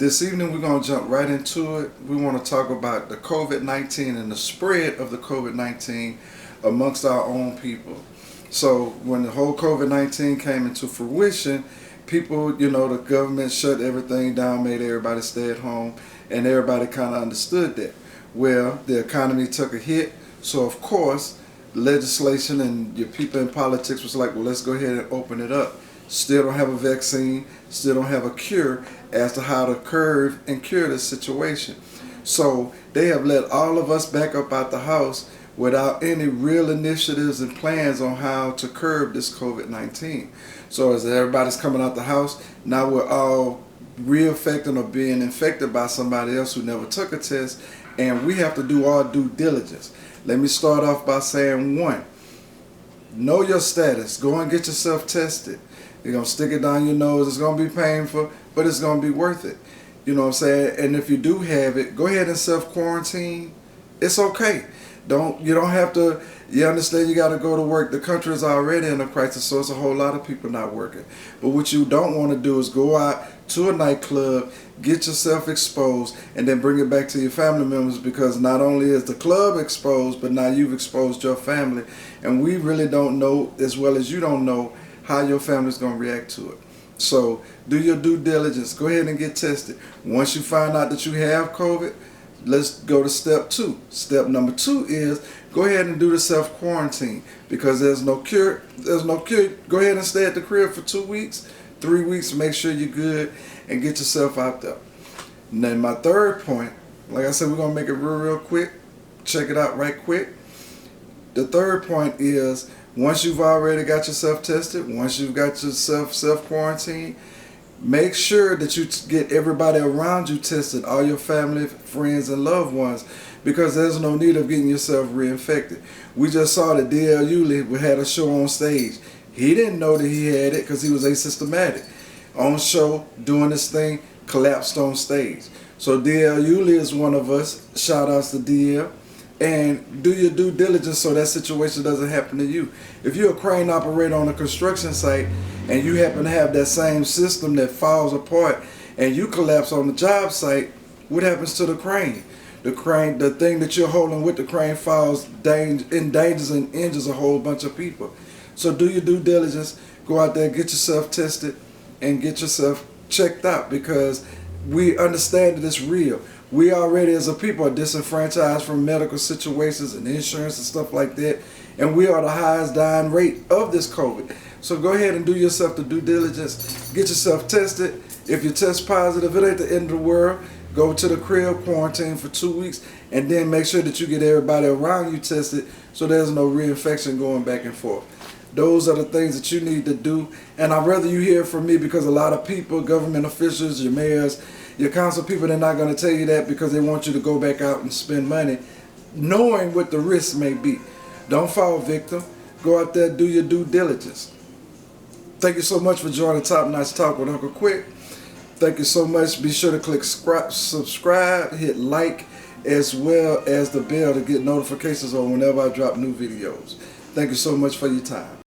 This evening we're going to jump right into it. We want to talk about the COVID-19 and the spread of the COVID-19 amongst our own people. So when the whole COVID-19 came into fruition, people, the government shut everything down, made everybody stay at home, and everybody kind of understood that. Well, the economy took a hit, so of course, legislation and your people in politics was like, well, let's go ahead and open it up. Still don't have a vaccine, still don't have a cure as to how to curb and cure this situation. So they have let all of us back up out the house without any real initiatives and plans on how to curb this COVID-19. So as everybody's coming out the house, now we're all re-infecting or being infected by somebody else who never took a test, and we have to do our due diligence. Let me start off by saying, one, know your status. Go and get yourself tested. You're going to stick it down your nose. It's going to be painful, but it's going to be worth it. You know what I'm saying? And if you do have it, go ahead and self-quarantine. It's okay. You don't have to, you understand you got to go to work. The country is already in a crisis, so it's a whole lot of people not working. But what you don't want to do is go out to a nightclub, get yourself exposed, and then bring it back to your family members, because not only is the club exposed, but now you've exposed your family. And we really don't know, as well as you don't know, how your family's going to react to it. So do your due diligence. Go ahead and get tested. Once you find out that you have COVID, let's go to step 2. Step number 2 is go ahead and do the self-quarantine, because there's no cure. Go ahead and stay at the crib for 2 weeks, 3 weeks, make sure you're good, and get yourself out there. And then my third point, like I said, we're going to make it real quick. Check it out right quick. The third point is, once you've already got yourself tested, once you've got yourself self-quarantined, make sure that you get everybody around you tested, all your family, friends, and loved ones, because there's no need of getting yourself reinfected. We just saw that D.L. Hewley had a show on stage. He didn't know that he had it because he was asymptomatic. On show, doing this thing, collapsed on stage. So D.L. Hewley is one of us. Shout outs to D.L. And do your due diligence so that situation doesn't happen to you. If you're a crane operator on a construction site and you happen to have that same system that falls apart and you collapse on the job site, what happens to the crane? The thing that you're holding with the crane falls, endangers and injures a whole bunch of people. So do your due diligence, go out there, get yourself tested, and get yourself checked out, because we understand that it's real. We already as a people are disenfranchised from medical situations and insurance and stuff like that, and we are the highest dying rate of this COVID. So go ahead and do yourself the due diligence, get yourself tested. If you test positive, it ain't the end of the world. Go to the crib, quarantine for 2 weeks, and then make sure that you get everybody around you tested so there's no reinfection going back and forth. Those are the things that you need to do, and I'd rather you hear from me, because a lot of people, government officials, your mayors, your council people, they're not going to tell you that because they want you to go back out and spend money, knowing what the risks may be. Don't fall victim. Go out there, do your due diligence. Thank you so much for joining Top Notch Talk with Uncle Quick. Thank you so much. Be sure to click subscribe, hit like, as well as the bell to get notifications on whenever I drop new videos. Thank you so much for your time.